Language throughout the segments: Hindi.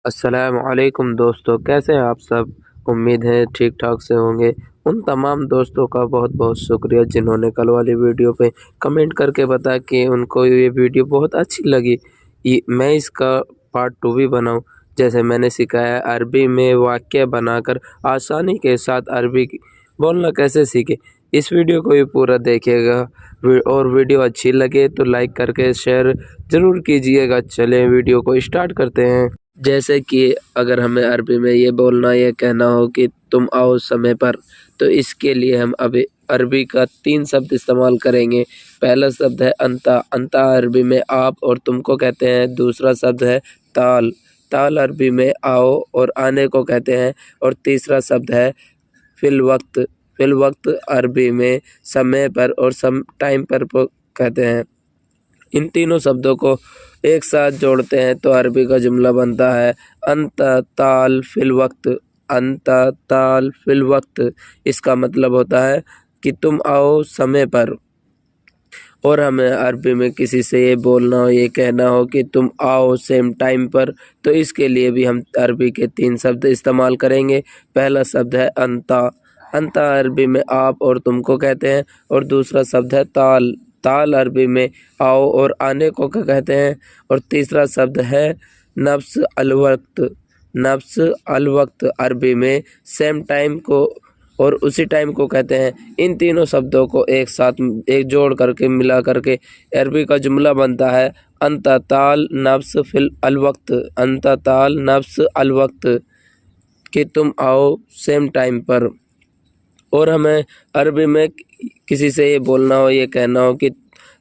अस्सलामुअलैकुम दोस्तों, कैसे हैं आप सब? उम्मीद है ठीक ठाक से होंगे। उन तमाम दोस्तों का बहुत बहुत शुक्रिया जिन्होंने कल वाली वीडियो पे कमेंट करके बताया कि उनको ये वीडियो बहुत अच्छी लगी। मैं इसका पार्ट 2 भी बनाऊं। जैसे मैंने सिखाया अरबी में वाक्य बनाकर आसानी के साथ अरबी बोलना कैसे सीखे। इस वीडियो को भी पूरा देखिएगा और वीडियो अच्छी लगे तो लाइक करके शेयर ज़रूर कीजिएगा। चलें वीडियो को स्टार्ट करते हैं। जैसे कि अगर हमें अरबी में ये बोलना या कहना हो कि तुम आओ समय पर, तो इसके लिए हम अभी अरबी का 3 शब्द इस्तेमाल करेंगे। पहला शब्द है अंता। अंता अरबी में आप और तुम को कहते हैं। दूसरा शब्द है ताल। ताल अरबी में आओ और आने को कहते हैं। और तीसरा शब्द है फिल वक्त। फिल वक्त अरबी में समय पर और टाइम पर कहते हैं। इन तीनों शब्दों को एक साथ जोड़ते हैं तो अरबी का जुमला बनता है अंत ताल फिल वक्त। अंत ताल फिल वक्त इसका मतलब होता है कि तुम आओ समय पर। और हमें अरबी में किसी से ये बोलना हो, ये कहना हो कि तुम आओ सेम टाइम पर, तो इसके लिए भी हम अरबी के 3 शब्द इस्तेमाल करेंगे। पहला शब्द है अंता। अंता अरबी में आप और तुम को कहते हैं। और दूसरा शब्द है ताल। ताल अरबी में आओ और आने को कहते हैं। और तीसरा शब्द है नफ्स अल वक्त। नफ्स अल वक्त अरबी में सेम टाइम को और उसी टाइम को कहते हैं। इन तीनों शब्दों को एक साथ एक जोड़ करके मिला करके अरबी का जुमला बनता है अंत ताल नफ्स फिल अल वक्त। अंत ताल नफ्स अल वक्त कि तुम आओ सेम टाइम पर। और हमें अरबी में किसी से ये बोलना हो, ये कहना हो कि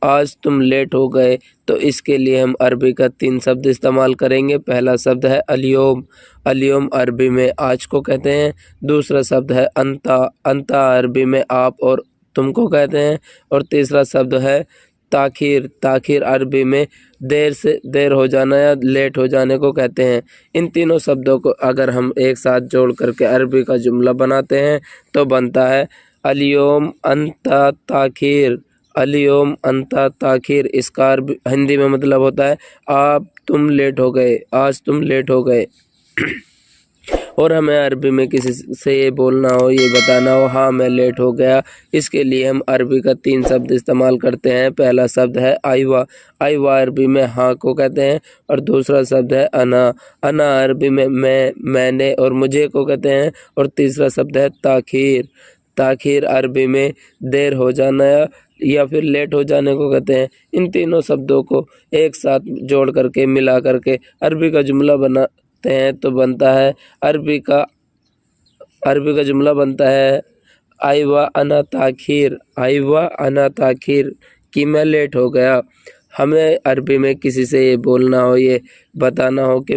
आज तुम लेट हो गए, तो इसके लिए हम अरबी का 3 शब्द इस्तेमाल करेंगे। पहला शब्द है अलियोम। अलियोम अरबी में आज को कहते हैं। दूसरा शब्द है अंता। अंता अरबी में आप और तुम को कहते हैं। और तीसरा शब्द है ताखीर। ताखीर अरबी में देर हो जाना या लेट हो जाने को कहते हैं। इन तीनों शब्दों को अगर हम एक साथ जोड़ करके अरबी का जुमला बनाते हैं तो बनता है अलियोम अंता ताखीर। अलियोम अंता ताखीर इसका हिंदी में मतलब होता है आप तुम लेट हो गए, आज तुम लेट हो गए। और हमें अरबी में किसी से ये बोलना हो, ये बताना हो हाँ मैं लेट हो गया, इसके लिए हम अरबी का 3 शब्द इस्तेमाल करते हैं। पहला शब्द है आइवा। आइवा अरबी में हाँ को कहते हैं। और दूसरा शब्द है अना। अना अरबी में मैंने और मुझे को कहते हैं। और तीसरा शब्द है ताखीर। ताखीर अरबी में देर हो जाना या फिर लेट हो जाने को कहते हैं। इन तीनों शब्दों को एक साथ जोड़ करके मिला करके अरबी का जुमला बनाते हैं तो बनता है अरबी का जुमला बनता है आइवा अना ताखीर। आइवा अना ताखीर कि मैं लेट हो गया। हमें अरबी में किसी से ये बोलना हो, ये बताना हो कि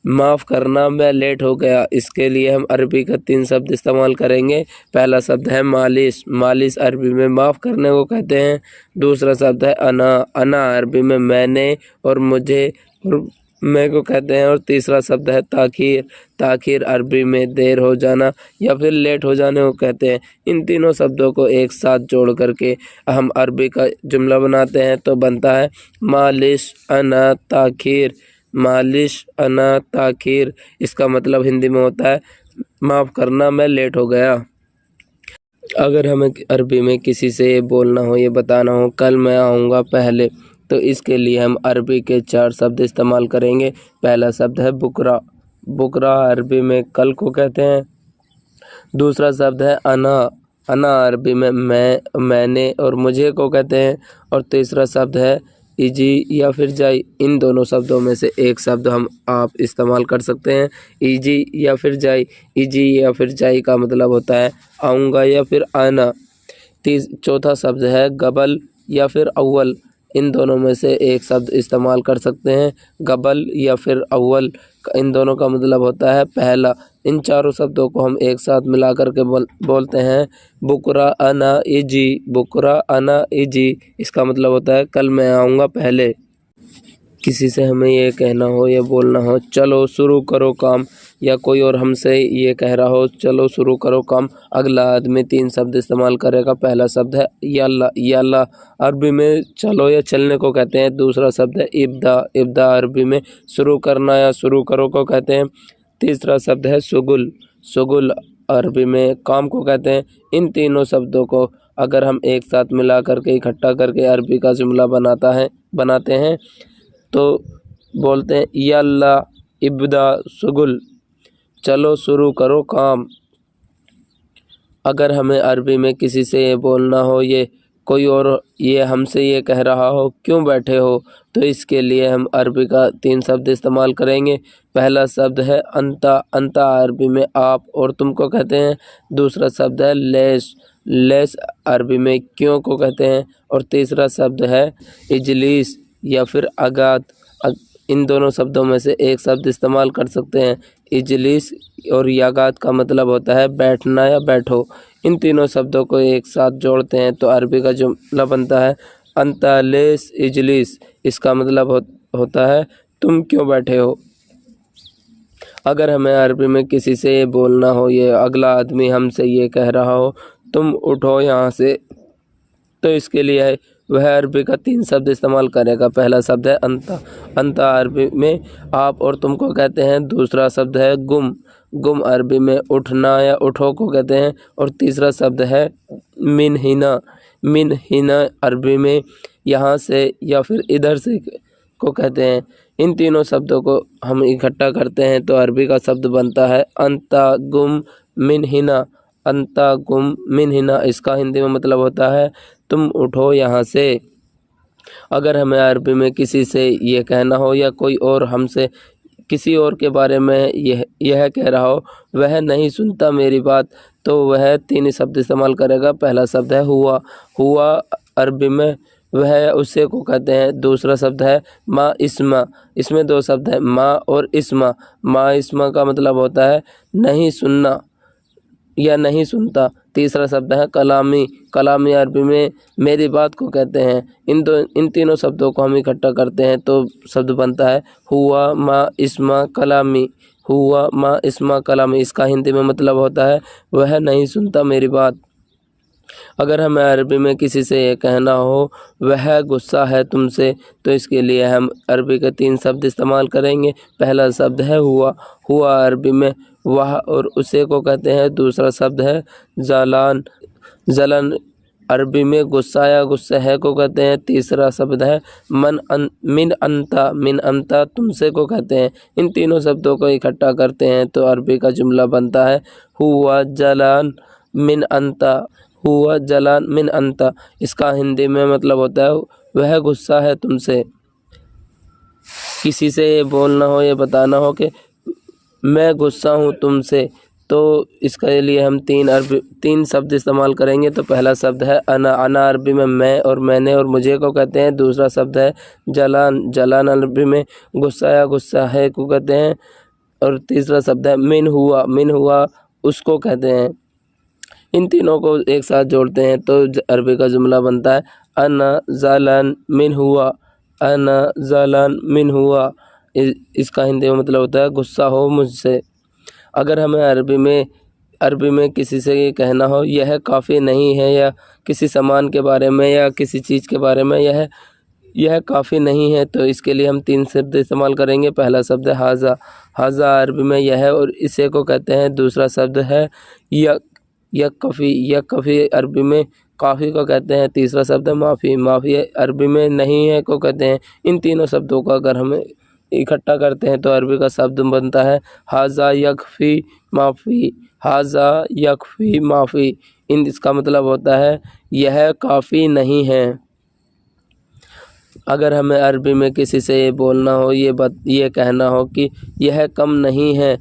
माफ़ करना मैं लेट हो गया, इसके लिए हम अरबी का 3 शब्द इस्तेमाल करेंगे। पहला शब्द है मालिश। मालिश अरबी में माफ़ करने को कहते हैं। दूसरा शब्द है अना। अना अरबी में मैंने और मुझे और मैं को कहते हैं। और तीसरा शब्द है ताखीर। ताखीर अरबी में देर हो जाना या फिर लेट हो जाने को कहते हैं। इन तीनों शब्दों को एक साथ जोड़ करके हम अरबी का जुमला बनाते हैं तो बनता है मालिश अना ताखीर। मालिश अना ताखीर इसका मतलब हिंदी में होता है माफ़ करना मैं लेट हो गया। अगर हमें अरबी में किसी से ये बोलना हो, ये बताना हो कल मैं आऊँगा पहले, तो इसके लिए हम अरबी के 4 शब्द इस्तेमाल करेंगे। पहला शब्द है बुकरा। बुकरा अरबी में कल को कहते हैं। दूसरा शब्द है अना। अना अरबी में मैंने और मुझे को कहते हैं। और तीसरा शब्द है इजी या फिर जाई। इन दोनों शब्दों में से एक शब्द आप इस्तेमाल कर सकते हैं, इजी या फिर जाई। इजी या फिर जाई का मतलब होता है आऊँगा या फिर आना। चौथा शब्द है गबल या फिर अव्वल। इन दोनों में से एक शब्द इस्तेमाल कर सकते हैं, गबल या फिर अव्वल। इन दोनों का मतलब होता है पहला। इन चारों शब्दों को हम एक साथ मिला करके बोलते हैं बुकरा अना इजी। बुकरा अना इजी इसका मतलब होता है कल मैं आऊँगा पहले। किसी से हमें ये कहना हो या बोलना हो चलो शुरू करो काम, या कोई और हमसे ये कह रहा हो चलो शुरू करो काम, अगला आदमी 3 शब्द इस्तेमाल करेगा। पहला शब्द है यल्ला, यल्ला अरबी में चलो या चलने को कहते हैं। दूसरा शब्द है इब्दा, इब्दा अरबी में शुरू करना या शुरू करो को कहते हैं। तीसरा शब्द है शुगुल, शुगुल अरबी में काम को कहते हैं। इन तीनों शब्दों को अगर हम एक साथ मिला करके इकट्ठा करके अरबी का जुमला बनाते हैं तो बोलते हैं यल्ला इब्दा शुगुल, चलो शुरू करो काम। अगर हमें अरबी में किसी से ये बोलना हो, ये कोई और ये हमसे ये कह रहा हो क्यों बैठे हो, तो इसके लिए हम अरबी का 3 शब्द इस्तेमाल करेंगे। पहला शब्द है अंता, अंता अरबी में आप और तुम को कहते हैं। दूसरा शब्द है लेस, लेस अरबी में क्यों को कहते हैं। और तीसरा शब्द है इजलिस या फिर अगात। इन दोनों शब्दों में से एक शब्द इस्तेमाल कर सकते हैं। इजलिस और यागात का मतलब होता है बैठना या बैठो। इन तीनों शब्दों को एक साथ जोड़ते हैं तो अरबी का जुमला बनता है अंता लेस इजलिस। इसका मतलब होता है तुम क्यों बैठे हो। अगर हमें अरबी में किसी से ये बोलना हो, ये अगला आदमी हमसे ये कह रहा हो तुम उठो यहाँ से, तो इसके लिए वह अरबी का 3 शब्द इस्तेमाल करेगा। पहला शब्द है अंता, अंता अरबी में आप और तुम को कहते हैं। दूसरा शब्द है गुम, गुम अरबी में उठना या उठो को कहते हैं। और तीसरा शब्द है मिन हिना, मिन हिना अरबी में यहाँ से या फिर इधर से को कहते हैं। इन तीनों शब्दों को हम इकट्ठा करते हैं तो अरबी का शब्द बनता है अंता गुम मिन हिना, अंता गुम मिन हिना। इसका हिंदी में मतलब होता है तुम उठो यहाँ से। अगर हमें अरबी में किसी से ये कहना हो या कोई और हमसे किसी और के बारे में यह कह रहा हो वह नहीं सुनता मेरी बात, तो वह 3 शब्द इस्तेमाल करेगा। पहला शब्द है हुआ, हुआ अरबी में वह उसे को कहते हैं। दूसरा शब्द है माँ इस्मा, इसमें 2 शब्द है माँ और इस्मा। माँ इस्मा का मतलब होता है नहीं सुनना या नहीं सुनता। तीसरा शब्द है कलामी, कलामी अरबी में मेरी बात को कहते हैं। इन तीनों शब्दों को हम इकट्ठा करते हैं तो शब्द बनता है हुआ माँ इस्मा कलामी, हुआ माँ इस्मा कलामी। इसका हिंदी में मतलब होता है वह नहीं सुनता मेरी बात। अगर हमें अरबी में किसी से ये कहना हो वह गुस्सा है तुमसे, तो इसके लिए हम अरबी के 3 शब्द इस्तेमाल करेंगे। पहला शब्द है हुआ, हुआ अरबी में वह और उसे को कहते हैं। दूसरा शब्द है जलान, जलन अरबी में गुस्सा या गुस्सा है को कहते हैं। तीसरा शब्द है मिन अंता, मिन अंता तुमसे को कहते हैं। इन तीनों शब्दों को इकट्ठा करते हैं तो अरबी का जुमला बनता है हुआ जलान मिन अंता, हुआ जलान मिन अंता। इसका हिंदी में मतलब होता है वह गुस्सा है तुमसे। किसी से ये बोलना हो, ये बताना हो कि मैं गुस्सा हूँ तुमसे, तो इसके लिए हम 3 शब्द इस्तेमाल करेंगे। तो पहला शब्द है अना, अना अरबी में मैं और मैंने और मुझे को कहते हैं। दूसरा शब्द है जलान, जलान अरबी में गुस्सा या गुस्सा है को कहते हैं। और तीसरा शब्द है मिन हुआ, मिन हुआ उसको कहते हैं। इन तीनों को एक साथ जोड़ते हैं तो अरबी का जुमला बनता है अना ज़ालान मिन हुआ, अना ज़ालान मिन हुआ। इसका हिंदी में मतलब होता है गुस्सा हो मुझसे। अगर हमें अरबी में किसी से ये कहना हो यह काफ़ी नहीं है, या किसी सामान के बारे में या किसी चीज़ के बारे में यह काफ़ी नहीं है, तो इसके लिए हम 3 शब्द इस्तेमाल करेंगे। पहला शब्द है हाजा, हाजा अरबी में यह और इसे को कहते हैं। दूसरा शब्द है यकफ़ी अरबी में काफ़ी को कहते हैं। तीसरा शब्द है माफ़ी, माफ़ी अरबी में नहीं है को कहते हैं। इन तीनों शब्दों को अगर हम इकट्ठा करते हैं तो अरबी का शब्द बनता है हाजा यकफ़ी माफ़ी, हाजा यकफ़ी माफ़ी। इसका मतलब होता है यह काफ़ी नहीं है। अगर हमें अरबी में किसी से ये बोलना हो, ये कहना हो कि यह कम नहीं है,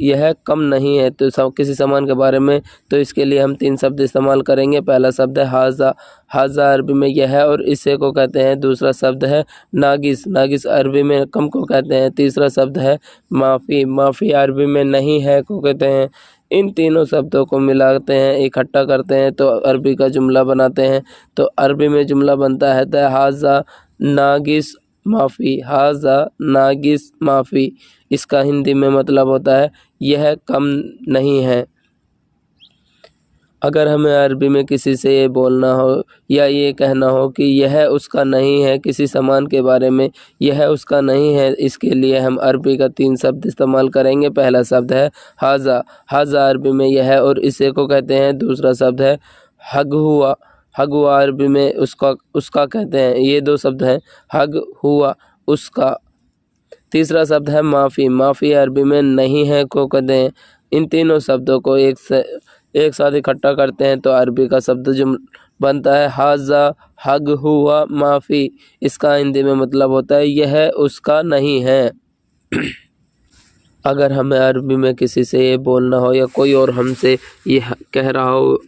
यह कम नहीं है, तो किसी सामान के बारे में, तो इसके लिए हम 3 शब्द इस्तेमाल करेंगे। पहला शब्द है हाजा, हाजा अरबी में यह और इसे को कहते हैं। दूसरा शब्द है नागिस, नागिस अरबी में कम को कहते हैं। तीसरा शब्द है माफ़ी, माफ़ी अरबी में नहीं है को कहते हैं। इन तीनों शब्दों को मिलाते हैं, इकट्ठा करते हैं तो अरबी का जुमला बनाते हैं। तो अरबी में जुमला बनता है हाजा नागिस माफ़ी, हाज़ा नागिस माफ़ी, इसका हिंदी में मतलब होता है यह कम नहीं है। अगर हमें अरबी में किसी से ये बोलना हो या ये कहना हो कि यह उसका नहीं है, किसी सामान के बारे में यह उसका नहीं है, इसके लिए हम अरबी का 3 शब्द इस्तेमाल करेंगे। पहला शब्द है हाज़ा, हाज़ा अरबी में यह और इसे को कहते हैं। दूसरा शब्द है हग हुआ, हग हुआ अरबी में उसका कहते हैं। ये 2 शब्द हैं, हग हुआ उसका। तीसरा शब्द है माफ़ी, माफ़ी अरबी में नहीं है को कहते हैं। इन तीनों शब्दों को एक साथ इकट्ठा करते हैं तो अरबी का शब्द जो बनता है हाज़ा हग हुआ माफ़ी। इसका हिंदी में मतलब होता है यह उसका नहीं है। अगर हमें अरबी में किसी से ये बोलना हो या कोई और हमसे यह कह रहा हो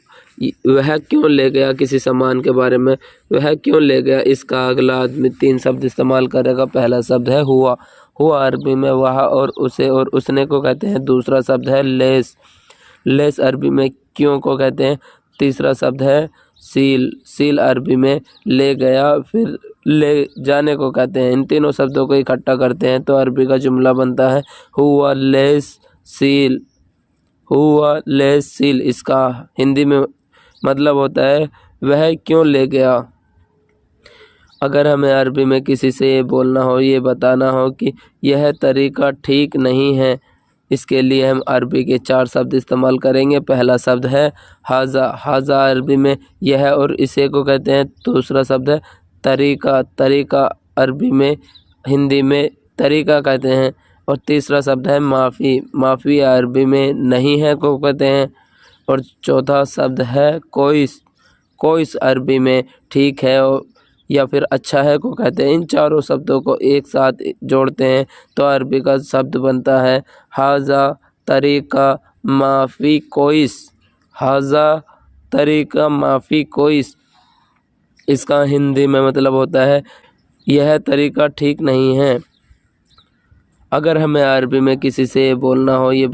वह क्यों ले गया, किसी सामान के बारे में वह क्यों ले गया, इसका अगला आदमी 3 शब्द इस्तेमाल करेगा। पहला शब्द है हुआ, हुआ अरबी में वह और उसे और उसने को कहते हैं। दूसरा शब्द है लेस, लेस अरबी में क्यों को कहते हैं। तीसरा शब्द है सील, सील अरबी में ले गया फिर ले जाने को कहते हैं। इन तीनों शब्दों को इकट्ठा करते हैं तो अरबी का जुमला बनता है हुआ लेस सील, हुआ लेस सील। इसका हिंदी में मतलब होता है वह क्यों ले गया। अगर हमें अरबी में किसी से ये बोलना हो, ये बताना हो कि यह तरीका ठीक नहीं है, इसके लिए हम अरबी के 4 शब्द इस्तेमाल करेंगे। पहला शब्द है हाज़ा, हाज़ा अरबी में यह और इसे को कहते हैं। दूसरा शब्द है तरीका, तरीका अरबी में हिंदी में तरीका कहते हैं। और तीसरा शब्द है माफ़ी, माफ़ी अरबी में नहीं है को कहते हैं। और चौथा शब्द है कोइस, कोइस अरबी में ठीक है या फिर अच्छा है को कहते हैं। इन चारों शब्दों को एक साथ जोड़ते हैं तो अरबी का शब्द बनता है हाज़ा तरीका माफ़ी कोइस, हाज़ा तरीका माफ़ी कोइस। इसका हिंदी में मतलब होता है यह तरीका ठीक नहीं है। अगर हमें अरबी में किसी से ये बोलना हो, ये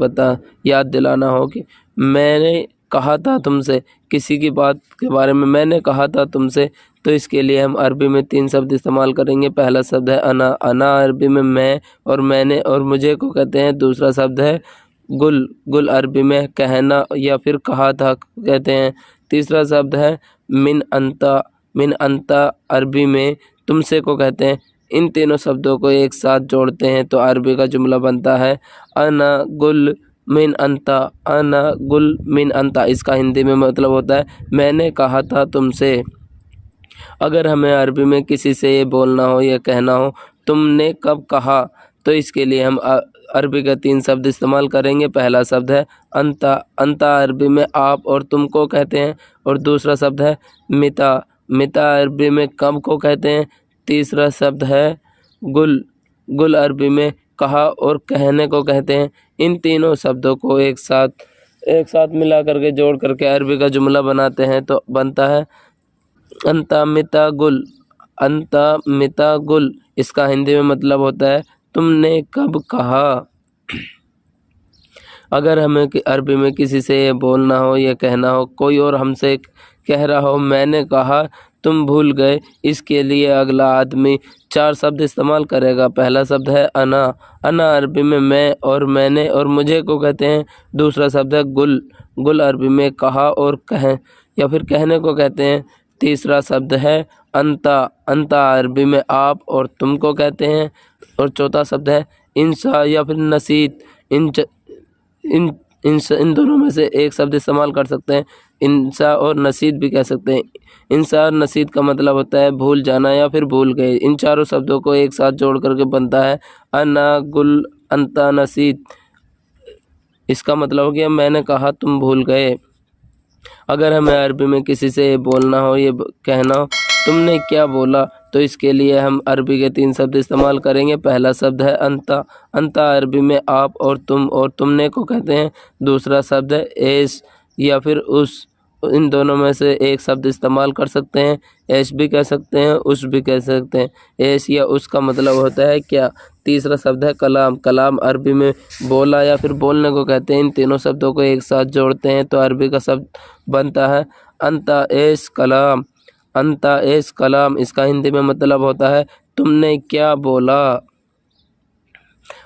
याद दिलाना हो कि मैंने कहा था तुमसे, किसी की बात के बारे में मैंने कहा था तुमसे, तो इसके लिए हम अरबी में 3 शब्द इस्तेमाल करेंगे। पहला शब्द है अना, अना अरबी में मैं और मैंने और मुझे को कहते हैं। दूसरा शब्द है गुल, गुल अरबी में कहना या फिर कहा था कहते हैं। तीसरा शब्द है मिन अंता, मिन अंता अरबी में तुमसे को कहते हैं। इन तीनों शब्दों को एक साथ जोड़ते हैं तो अरबी का जुमला बनता है अना गुल मिन अंता, अना गुल मिन अंता। इसका हिंदी में मतलब होता है मैंने कहा था तुमसे। अगर हमें अरबी में किसी से ये बोलना हो या कहना हो तुमने कब कहा, तो इसके लिए हम अरबी का 3 शब्द इस्तेमाल करेंगे। पहला शब्द है अंता, अंता अरबी में आप और तुम को कहते हैं। और दूसरा शब्द है मिता, मिता अरबी में कब को कहते हैं। तीसरा शब्द है गुल, गुल अरबी में कहा और कहने को कहते हैं। इन तीनों शब्दों को एक साथ मिला करके जोड़ करके अरबी का जुमला बनाते हैं तो बनता है अंता मिता गुल, अंता मिता गुल। इसका हिंदी में मतलब होता है तुमने कब कहा। अगर हमें अरबी में किसी से ये बोलना हो या कहना हो, कोई और हमसे कह रहा हो मैंने कहा तुम भूल गए, इसके लिए अगला आदमी 4 शब्द इस्तेमाल करेगा। पहला शब्द है अना, अना अरबी में मैं और मैंने और मुझे को कहते हैं। दूसरा शब्द है गुल, गुल अरबी में कहा और कहें या फिर कहने को कहते हैं। तीसरा शब्द है अंता, अंता अरबी में आप और तुम को कहते हैं। और चौथा शब्द है इंसा या फिर नसीत। इन दोनों में से एक शब्द इस्तेमाल कर सकते हैं, इंसा और नसीत भी कह सकते हैं। इंसा और नसीत का मतलब होता है भूल जाना या फिर भूल गए। इन चारों शब्दों को एक साथ जोड़ करके बनता है अना गुल अंता नसीत। इसका मतलब हो गया मैंने कहा तुम भूल गए। अगर हमें अरबी में किसी से ये बोलना हो, ये कहना हो तुमने क्या बोला, तो इसके लिए हम अरबी के 3 शब्द इस्तेमाल करेंगे। पहला शब्द है अंता, अंता अरबी में आप और तुम और तुमने को कहते हैं। दूसरा शब्द है एस या फिर उस, इन दोनों में से एक शब्द इस्तेमाल कर सकते हैं। एस भी कह सकते हैं, उस भी कह सकते हैं। एस या उस का मतलब होता है क्या। तीसरा शब्द है कलाम, कलाम अरबी में बोला या फिर बोलने को कहते हैं। इन तीनों शब्दों को एक साथ जोड़ते हैं तो अरबी का शब्द बनता है अंता एस कलाम, अंता एस कलाम। इसका हिंदी में मतलब होता है तुमने क्या बोला।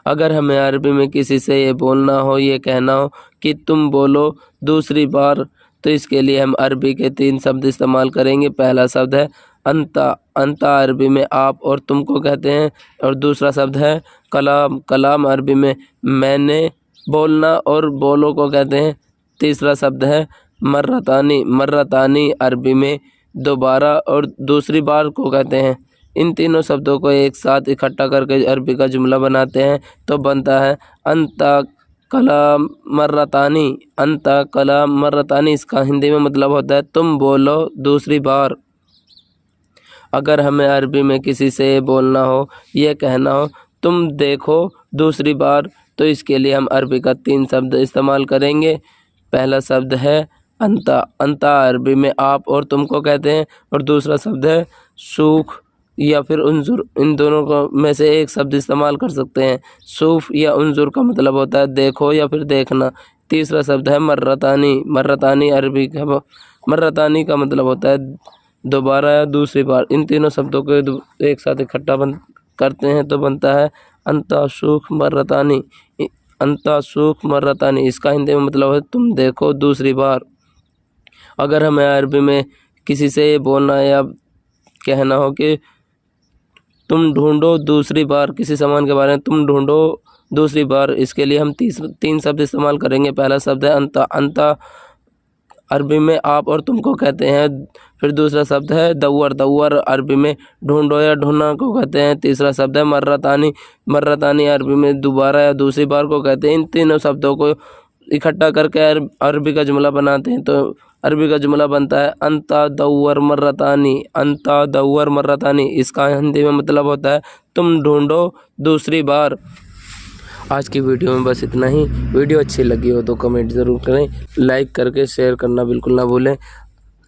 अगर हमें अरबी में किसी से ये बोलना हो, ये कहना हो कि तुम बोलो दूसरी बार, तो इसके लिए हम अरबी के 3 शब्द इस्तेमाल करेंगे। पहला शब्द है अंता। अंता अरबी में आप और तुम को कहते हैं। और दूसरा शब्द है कलाम। कलाम अरबी में मैंने, बोलना और बोलो को कहते हैं। तीसरा शब्द है मर्रतानी। मर्रतानी अरबी में दोबारा और दूसरी बार को कहते हैं। इन तीनों शब्दों को एक साथ इकट्ठा करके अरबी का जुमला बनाते हैं तो बनता है अंता कलाम मर्रतानी। अंता कलाम मर्रतानी, इसका हिंदी में मतलब होता है तुम बोलो दूसरी बार। अगर हमें अरबी में किसी से बोलना हो, ये कहना हो तुम देखो दूसरी बार, तो इसके लिए हम अरबी का 3 शब्द इस्तेमाल करेंगे। पहला शब्द है अंता। अंता अरबी में आप और तुम को कहते हैं। और दूसरा शब्द है सूख या फिर उन्जुर। इन दोनों को में से एक शब्द इस्तेमाल कर सकते हैं। सूफ या उन्जुर का मतलब होता है देखो या फिर देखना। तीसरा शब्द है मर्रतानी। मर्रतानी अरबी का मर्रतानी का मतलब होता है दोबारा या दूसरी बार। इन तीनों शब्दों को एक साथ इकट्ठा करते हैं तो बनता है अंता सूख मर्रतानी। अंता सूख मर्रतानी, इसका हिंदी में मतलब है तुम देखो दूसरी बार। अगर हमें अरबी में किसी से ये बोलना या कहना हो कि तुम ढूंढो दूसरी बार, किसी सामान के बारे में तुम ढूंढो दूसरी बार, इसके लिए हम 3 शब्द इस्तेमाल करेंगे। पहला शब्द है अंता। अंता अरबी में आप और तुमको कहते हैं। फिर दूसरा शब्द है दव्वर। दव्वर अरबी में ढूंढो या ढूंढना को कहते हैं। तीसरा शब्द है मर्रतानी। मर्रतानी अरबी में दोबारा या दूसरी बार को कहते हैं। इन तीनों शब्दों को इकट्ठा करके अरबी का जुमला बनाते हैं तो अरबी का जुमला बनता है अंता दव्वर मर्रतानी। अंता दव्वर मर्रतानी, इसका हिंदी में मतलब होता है तुम ढूंढो दूसरी बार। आज की वीडियो में बस इतना ही। वीडियो अच्छी लगी हो तो कमेंट ज़रूर करें, लाइक करके शेयर करना बिल्कुल ना भूलें।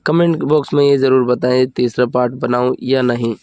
कमेंट बॉक्स में ये ज़रूर बताएं तीसरा पार्ट बनाऊं या नहीं।